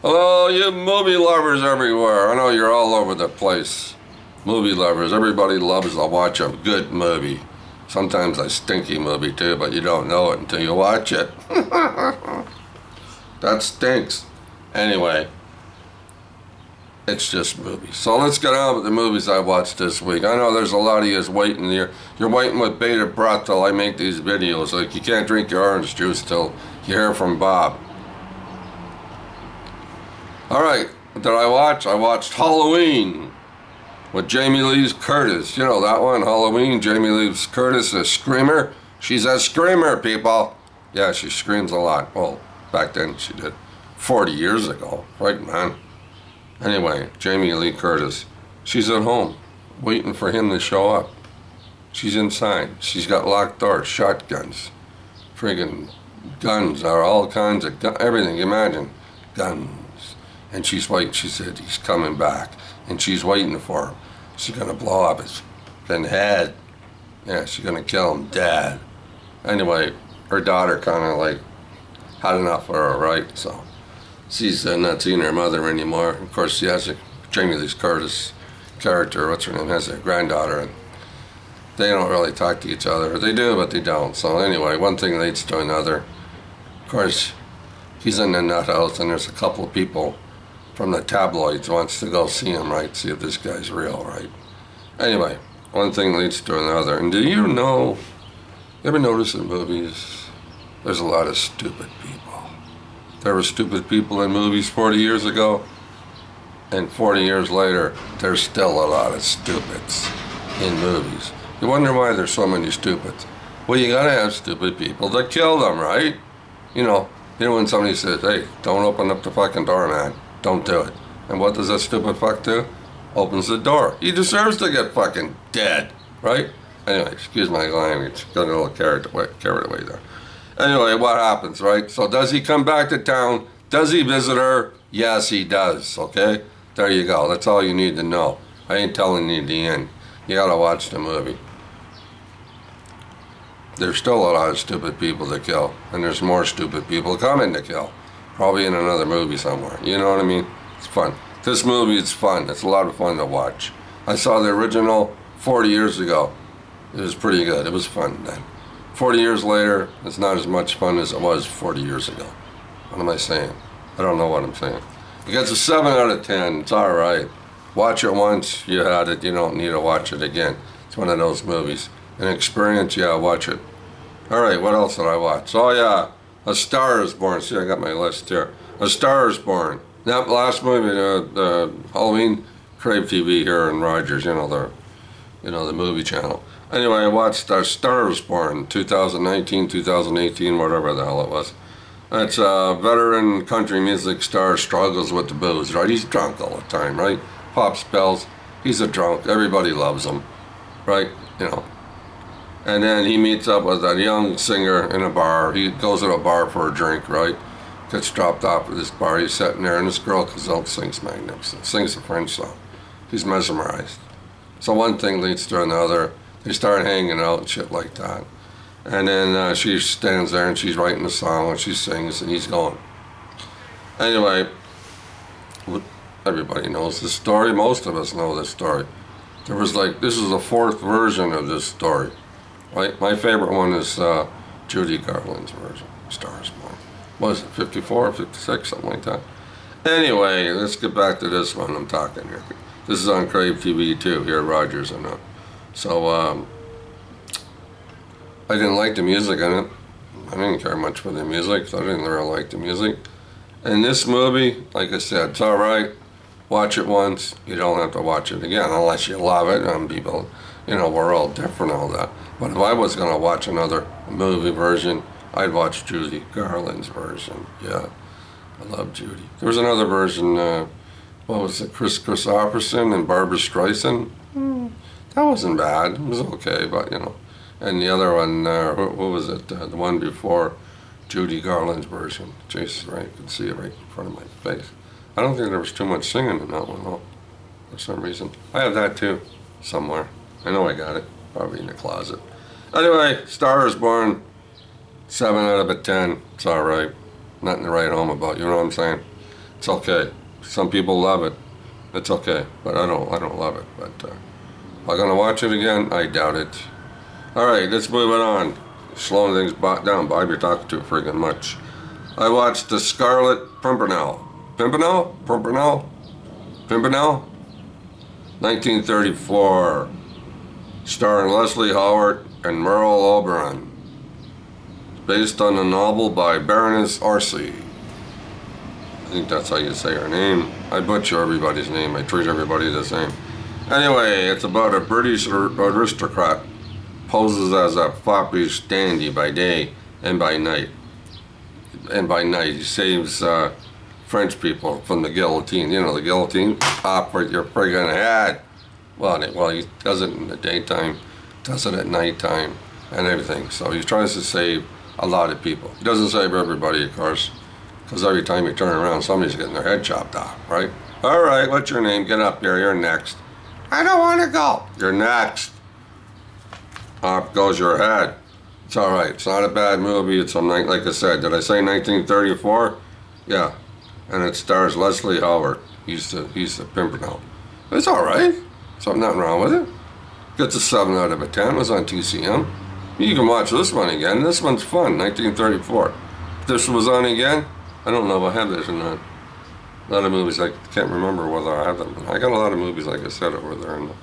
Hello, you movie lovers everywhere. I know you're all over the place. Movie lovers. Everybody loves to watch a good movie. Sometimes a stinky movie too, but you don't know it until you watch it. That stinks. Anyway, it's just movies. So let's get on with the movies I watched this week. I know there's a lot of you waiting here. You're waiting with bated breath till I make these videos. Like you can't drink your orange juice till you hear from Bob. Alright, what did I watch? I watched Halloween with Jamie Lee Curtis. You know that one, Halloween. Jamie Lee Curtis, a screamer. She's a screamer, people. Yeah, she screams a lot. Well, back then she did. 40 years ago. Right, man. Anyway, Jamie Lee Curtis. She's at home, waiting for him to show up. She's inside. She's got locked doors, shotguns. Friggin' guns, are all kinds of everything. Imagine. Guns. And she's waiting. She said he's coming back, and she's waiting for him. She's gonna blow up his head. Yeah, she's gonna kill him dead. Anyway, her daughter kind of like had enough of her, right? So she's not seeing her mother anymore. Of course, she has a Jamie Lee Curtis character. What's her name? Has a granddaughter, and they don't really talk to each other. They do, but they don't. So anyway, one thing leads to another. Of course, he's in the nut house, and there's a couple of people from the tabloids wants to go see him, right? See if this guy's real, right? Anyway, one thing leads to another. And do you know, you ever notice in movies, there's a lot of stupid people. There were stupid people in movies 40 years ago, and 40 years later, there's still a lot of stupids in movies. You wonder why there's so many stupids. Well, you gotta have stupid people that kill them, right? You know when somebody says, hey, don't open up the fucking door, man. Don't do it. And what does that stupid fuck do? Opens the door. He deserves to get fucking dead, right? Anyway, excuse my language. Got a little carried away there. Anyway, what happens, right? So does he come back to town? Does he visit her? Yes, he does, okay? There you go. That's all you need to know. I ain't telling you the end. You gotta watch the movie. There's still a lot of stupid people to kill, and there's more stupid people coming to kill. Probably in another movie somewhere. You know what I mean? It's fun. This movie, it's fun. It's a lot of fun to watch. I saw the original 40 years ago. It was pretty good. It was fun then. 40 years later, it's not as much fun as it was 40 years ago. What am I saying? I don't know what I'm saying. It gets a 7 out of 10. It's alright. Watch it once, you had it. You don't need to watch it again. It's one of those movies. An experience, yeah, watch it. Alright, what else did I watch? Oh yeah. A Star is Born. See, I got my list here. A Star is Born. That last movie, the Halloween, Crave TV here in Rogers. You know the movie channel. Anyway, I watched A Star is Born, 2019, 2018, whatever the hell it was. It's a veteran country music star struggles with the booze. Right? He's drunk all the time. Right? Pops pills. He's a drunk. Everybody loves him. Right? You know. And then he meets up with a young singer in a bar. He goes to a bar for a drink, right? Gets dropped off at this bar. He's sitting there, and this girl comes out, sings magnificent, sings a French song. He's mesmerized. So one thing leads to another. They start hanging out and shit like that. And then she stands there, and she's writing the song, and she sings, and he's going. Anyway, everybody knows this story. Most of us know this story. There was this is the 4th version of this story. Right? My favorite one is Judy Garland's version, Star is Born. What is it, 54 or 56, something like that? Anyway, let's get back to this one I'm talking here. This is on Crave TV too, here at Rogers and So, I didn't like the music in it. I didn't care much for the music, so I didn't really like the music. And this movie, like I said, it's alright. Watch it once, you don't have to watch it again, unless you love it, and people, we're all different, all that. But if I was going to watch another movie version, I'd watch Judy Garland's version. Yeah, I love Judy. There was another version, what was it, Chris Christopherson and Barbra Streisand? That wasn't bad. It was okay, but And the other one, what was it, the one before Judy Garland's version. Jesus, right, I could see it right in front of my face. I don't think there was too much singing in that one, though, for some reason. I have that too, somewhere. I know I got it, probably in the closet. Anyway, Star is Born, 7 out of 10. It's alright. Nothing to write home about, you know what I'm saying? It's okay. Some people love it. It's okay, but I don't love it. But am I gonna watch it again? I doubt it. All right, let's move it on. Slowing things down. Bob, you're talking too friggin' much. I watched The Scarlet Pimpernel. Pimpernel? 1934. Starring Leslie Howard and Merle Oberon. Based on a novel by Baroness Orczy. I think that's how you say her name. I butcher everybody's name. I treat everybody the same. Anyway, it's about a British aristocrat poses as a foppish dandy by day and by night. And by night, he saves French people from the guillotine. You know, the guillotine, operate your friggin' head. Well, he does it in the daytime, does it at nighttime, and everything. So he tries to save a lot of people. He doesn't save everybody, of course, because every time you turn around, somebody's getting their head chopped off, right? All right, what's your name? Get up here, you're next. I don't want to go. You're next. Off goes your head. It's all right. It's not a bad movie. It's like I said. Did I say 1934? Yeah. And it stars Leslie Howard. He's the Pimpernel. It's all right. So nothing wrong with it. Gets a 7 out of a 10. It was on TCM. You can watch this one again. This one's fun. 1934. If this was on again, I don't know if I have this or not. A lot of movies, I can't remember whether I have them. I got a lot of movies, like I said, over there in the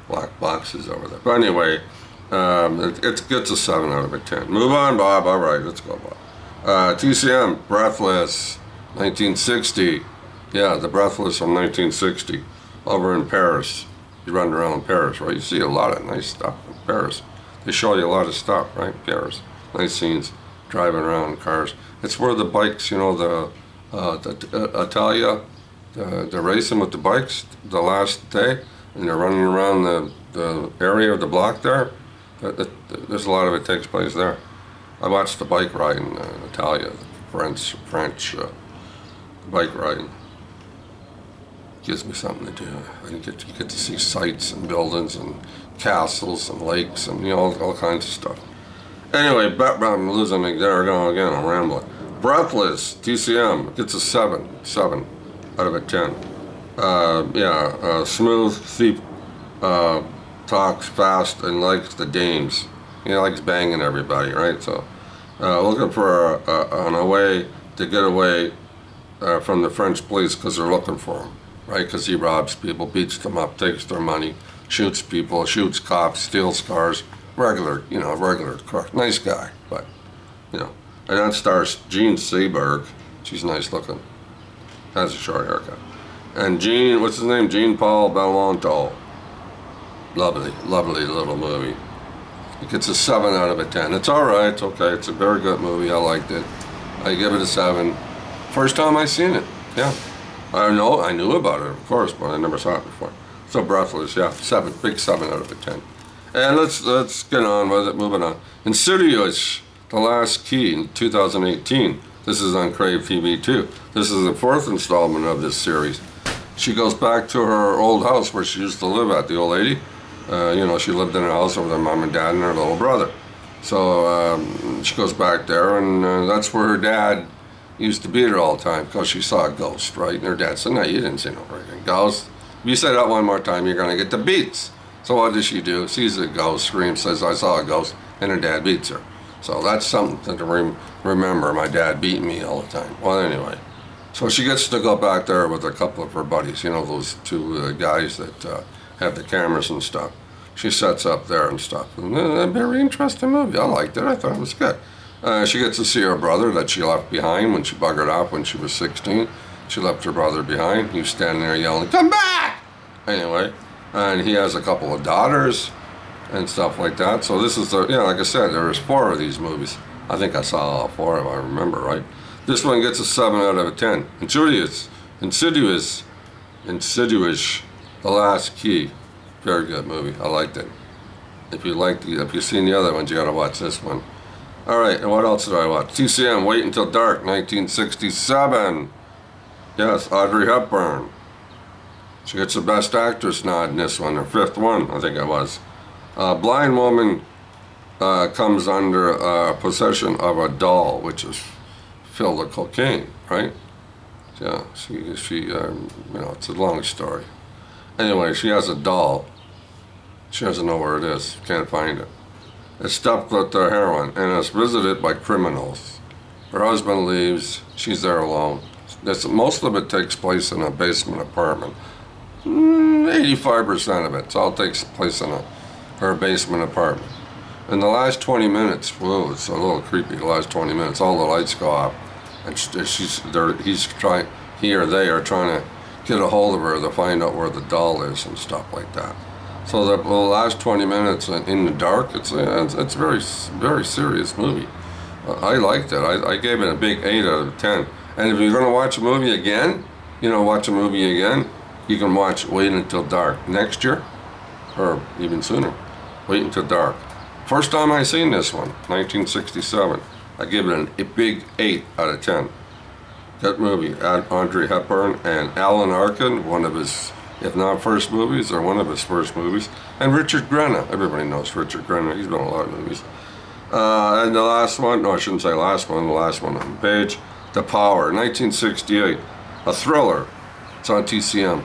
black boxes over there. But anyway, it gets a 7 out of a 10. Move on, Bob. All right, let's go, Bob. TCM, Breathless, 1960. Yeah, The Breathless from 1960. Over in Paris. You run around Paris, right? You see a lot of nice stuff in Paris. They show you a lot of stuff, right? Paris. Nice scenes. Driving around in cars. It's where the bikes, you know, the Italia, they're racing with the bikes the last day, and they're running around the area of the block there. There's a lot of it takes place there. I watched the bike ride in Italia, French bike riding. Gives me something to do. You get to see sights and buildings and castles and lakes and, you know, all kinds of stuff. Anyway, I'm losing it there again. I'm rambling. Breathless, TCM, gets a 7 out of a 10. Smooth thief, talks fast and likes the dames. He likes banging everybody, right? So, looking for a way to get away from the French police because they're looking for him, right? Because he robs people, beats them up, takes their money, shoots people, shoots cops, steals cars. Regular crook. Nice guy, but, you know. And that stars Jean Seberg. She's nice looking. Has a short haircut. And Jean, what's his name? Jean-Paul Belmondo. Lovely little movie. It gets a 7 out of a 10. It's all right. It's okay. It's a very good movie. I liked it. I give it a 7. First time I seen it. Yeah. I knew about it, of course, but I never saw it before. So Breathless, yeah. 7. Big 7 out of a 10. And let's get on with it. Moving on. Insidious, The Last Key in 2018. This is on Crave TV too. This is the 4th installment of this series. She goes back to her old house where she used to live at, the old lady. She lived in a house with her mom and dad and her little brother. So she goes back there, and that's where her dad used to beat her all the time because she saw a ghost, right? And her dad said, "No, you didn't see no freaking ghost. If you say that one more time, you're going to get the beats." So what does she do? Sees a ghost, screams, says, "I saw a ghost," and her dad beats her. So that's something to remember. My dad beat me all the time. Well, anyway. So she gets to go back there with a couple of her buddies, you know, those two guys that have the cameras and stuff. She sets up there and stuff. And a very interesting movie. I liked it. I thought it was good. She gets to see her brother that she left behind when she buggered off when she was 16. She left her brother behind. He was standing there yelling, "Come back!" Anyway, and he has a couple of daughters and stuff like that. So this is like I said, there's 4 of these movies. I think I saw all 4 if I remember right. This one gets a 7 out of a 10. Insidious, The Last Key. Very good movie. I liked it. If you've seen the other ones, you gotta watch this one. All right, and what else did I watch? TCM, Wait Until Dark, 1967. Yes, Audrey Hepburn. She gets the Best Actress nod in this one, her 5th one, I think it was. A blind woman comes under possession of a doll, which is filled with cocaine, right? Yeah, you know, it's a long story. Anyway, she has a doll. She doesn't know where it is. Can't find it. It's stuffed with heroin, and it's visited by criminals. Her husband leaves. She's there alone. Most of it takes place in a basement apartment. 85% of it all takes place in her basement apartment. In the last 20 minutes, whoa, it's a little creepy. The last 20 minutes, all the lights go off, and he or they are trying to get a hold of her to find out where the doll is and stuff like that. So the last 20 minutes in the dark, it's a very serious movie. I liked it. I gave it a big 8 out of 10. And if you're going to watch a movie again, you can watch Wait Until Dark next year, or even sooner. Wait Until Dark. First time I seen this one, 1967. I give it a big 8 out of 10. That movie, Audrey Hepburn and Alan Arkin, one of his, if not first movies, or one of his first movies. And Richard Crenna. Everybody knows Richard Crenna. He's been in a lot of movies. And the last one, no, I shouldn't say last one, the last one on the page, The Power, 1968. A thriller. It's on TCM.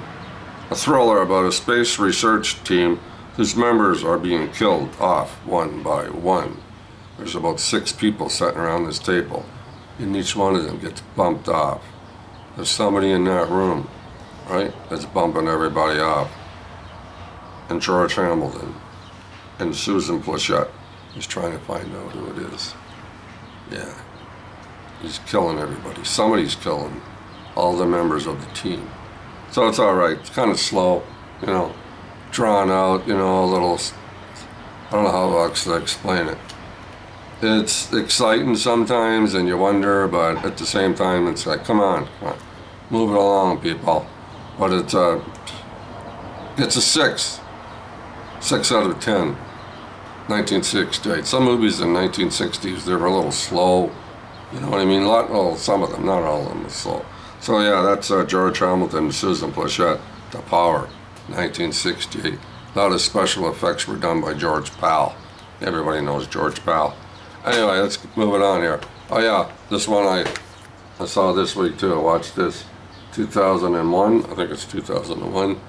A thriller about a space research team whose members are being killed off one by one. There's about 6 people sitting around this table, and each one of them gets bumped off. There's somebody in that room, right, that's bumping everybody off. And George Hamilton and Susan Pleshette is trying to find out who it is. Yeah. He's killing everybody. Somebody's killing all the members of the team. So it's all right. It's kind of slow, you know, drawn out, you know, a little, I don't know how else to explain it. It's exciting sometimes and you wonder, but at the same time it's like, come on, move it along, people. But it's a 6 out of 10. 1968. Some movies in the 1960s, they were a little slow. You know what I mean? Well, some of them, not all of them, are slow. So yeah, that's George Hamilton and Susan Pleshette, The Power, 1968. A lot of special effects were done by George Pal. Everybody knows George Pal. Anyway, let's move it on here. Oh yeah, this one I saw this week too. I watched this. 2001, I think it's 2001.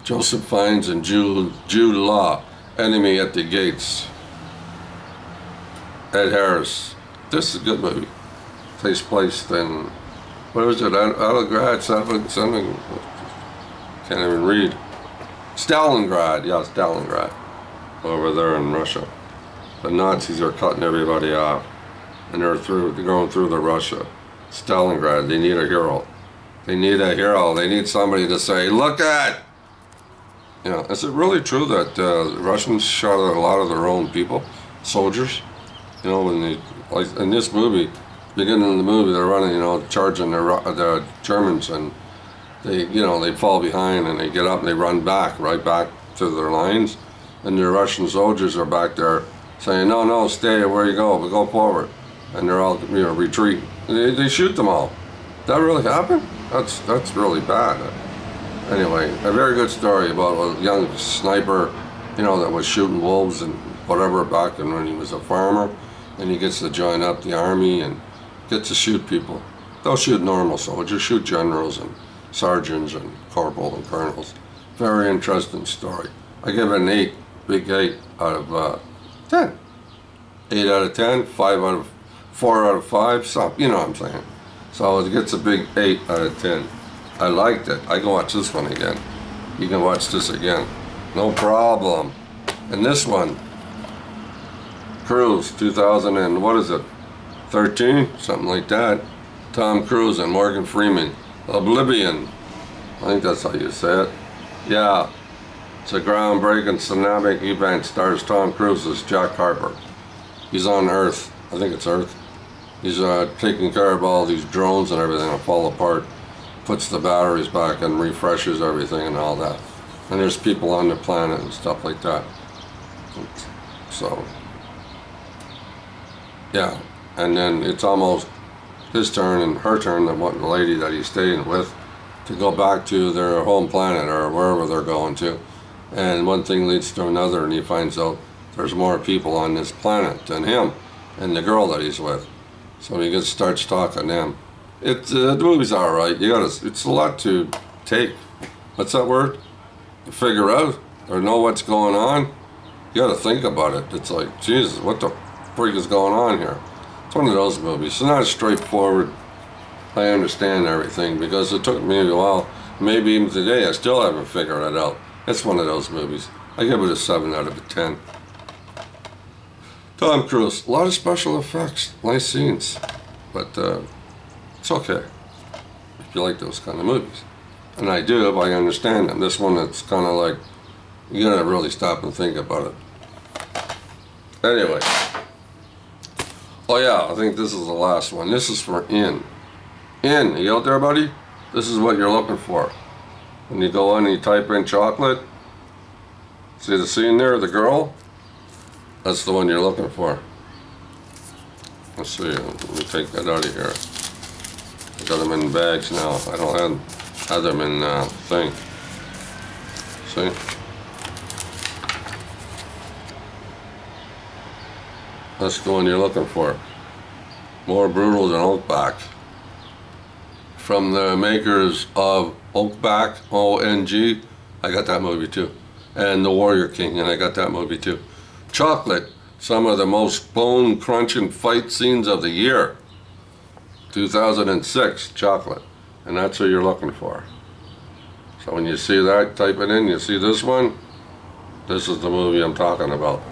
Joseph Fiennes and Jude Law, Enemy at the Gates. Ed Harris. This is a good movie. Takes place in, what was it, Stalingrad, something, can't even read. Stalingrad, yeah, Stalingrad. Over there in Russia. The Nazis are cutting everybody off. And they're going through the Russia. Stalingrad, they need a hero. They need a hero. They need somebody to say, look at! You know, is it really true that the Russians shot at a lot of their own people, soldiers? You know, when they, like in this movie, beginning of the movie, they're running, you know, charging the Germans, and they, you know, they fall behind and they get up and they run back, right back to their lines, and the Russian soldiers are back there saying, no, no, stay where you go, but go forward, and they're all, you know, retreat. They shoot them all. That really happened? That's really bad. Anyway, a very good story about a young sniper, you know, that was shooting wolves and whatever back when he was a farmer, and he gets to join up the army and gets to shoot people. They'll shoot normal soldiers, shoot generals and sergeants and corporals and colonels. Very interesting story. I give it an 8, big 8 out of 10. 8 out of 10, 4 out of 5, something, you know what I'm saying. So it gets a big 8 out of 10. I liked it. I can watch this one again. You can watch this again. No problem. And this one, Cruise, 2000 and what is it, 13? Something like that. Tom Cruise and Morgan Freeman. Oblivion. I think that's how you say it. Yeah. It's a groundbreaking tsunami event. Stars Tom Cruise as Jack Harper. He's on Earth. I think it's Earth. He's taking care of all these drones and everything that fall apart. Puts the batteries back and refreshes everything and all that. And there's people on the planet and stuff like that. So, yeah. And then it's almost his turn and her turn, the lady that he's staying with, to go back to their home planet or wherever they're going to. And one thing leads to another, and he finds out there's more people on this planet than him and the girl that he's with. So he starts talking to them. The movie's all right. It's a lot to take. What's that word? Figure out or know what's going on. You got to think about it. It's like, Jesus, what the freak is going on here? It's one of those movies. It's not straightforward. I understand everything because it took me a while. Maybe even today, I still haven't figured it out. It's one of those movies. I give it a 7 out of a 10. Tom Cruise, a lot of special effects, nice scenes, but it's okay if you like those kind of movies. And I do if I understand them. This one, it's kind of like, you gotta really stop and think about it. Anyway. Oh yeah, I think this is the last one. This is for In. In, you out there, buddy? This is what you're looking for. When you go on and you type in chocolate, see the scene there, the girl? That's the one you're looking for. Let's see, let me take that out of here. I got them in bags now. I don't have them in thing. See? That's the one you're looking for. More Brutal Than Oakback. From the makers of Oakback, O-N-G, I got that movie too. And The Warrior King, and I got that movie too. Chocolate, some of the most bone-crunching fight scenes of the year. 2006, Chocolate. And that's who you're looking for. So when you see that, type it in, you see this one, this is the movie I'm talking about.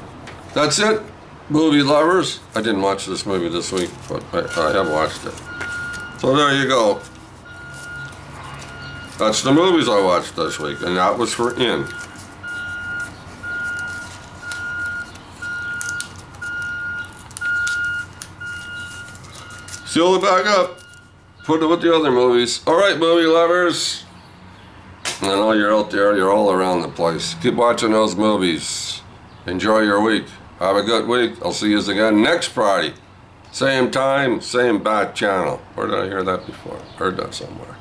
That's it, movie lovers. I didn't watch this movie this week, but I have watched it. So there you go. That's the movies I watched this week, and that was for In. Seal it back up. Put it with the other movies. Alright, movie lovers. I know you're out there, you're all around the place. Keep watching those movies. Enjoy your week. Have a good week. I'll see you again next Friday. Same time, same bat channel. Where did I hear that before? Heard that somewhere.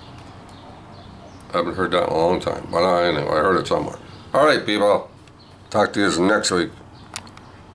I haven't heard that in a long time. But anyway, I heard it somewhere. Alright, people. Talk to you next week.